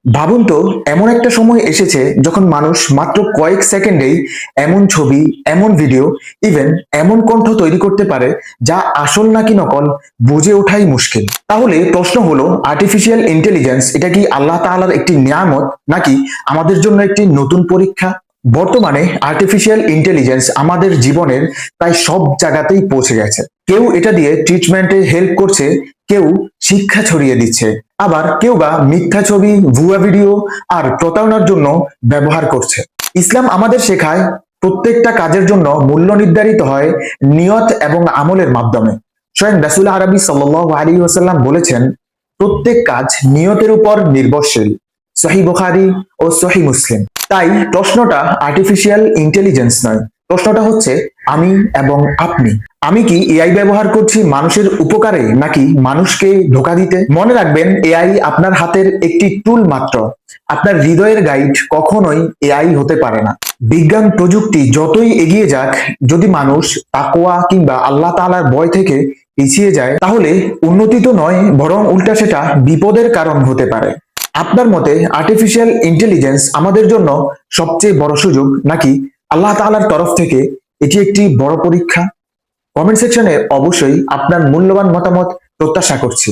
ভাবুন তো, এমন একটা সময় এসেছে যখন মানুষ মাত্র কয়েক সেকেন্ডেই এমন ছবি, এমন ভিডিও, ইভেন এমন কণ্ঠ তৈরি করতে পারে যা আসল নাকি নকল বুঝে ওঠাই মুশকিল। তাহলে প্রশ্ন হলো, আর্টিফিশিয়াল ইন্টেলিজেন্স এটা কি আল্লাহ তাআলার একটি নিয়ামত নাকি আমাদের জন্য একটি নতুন পরীক্ষা? বর্তমানে আর্টিফিশিয়াল ইন্টেলিজেন্স আমাদের জীবনের প্রায় সব জায়গাতেই পৌঁছে গেছে। কেউ এটা দিয়ে ট্রিটমেন্টে হেল্প করছে, কেউ শিক্ষা ছড়িয়ে দিচ্ছে, আবার কেউ বা মিথ্যা ছবি, ভুয়া ভিডিও আর প্রতারণার জন্য ব্যবহার করছে। ইসলাম আমাদের শেখায় প্রত্যেকটা কাজের জন্য মূল্য নির্ধারিত হয় নিয়ত এবং আমলের মাধ্যমে। স্বয়ং রাসূল আরবি সাল্লাল্লাহু আলাইহি ওয়াসাল্লাম বলেছেন, প্রত্যেক কাজ নিয়তের উপর নির্ভরশীল। সহিহ বুখারী ও সহিহ মুসলিম। তাই প্রশ্নটা আর্টিফিশিয়াল ইন্টেলিজেন্স নয়, প্রশ্নটা হচ্ছে আমি এবং আপনি। আমি কি এআই ব্যবহার করছি মানুষের উপকারে নাকি মানুষকে ধোঁকা দিতে? মনে রাখবেন, এআই আপনার হাতের একটি টুল মাত্র। আপনার হৃদয়ের গাইড কখনোই এআই হতে পারে না। বিজ্ঞান প্রযুক্তি যতই এগিয়ে যাক, যদি মানুষ তাকওয়া কিংবা আল্লাহ তাআলার ভয় থেকে পিছিয়ে যায়, তাহলে উন্নতি তো নয়, বরং উল্টা সেটা বিপদের কারণ হতে পারে। আপনার মতে আর্টিফিশিয়াল ইন্টেলিজেন্স আমাদের জন্য সবচেয়ে বড় সুযোগ নাকি আল্লাহ তাআলার তরফ থেকে এটি একটি বড় পরীক্ষা? কমেন্ট সেকশনে অবশ্যই আপনার মূল্যবান মতামত প্রত্যাশা করছি।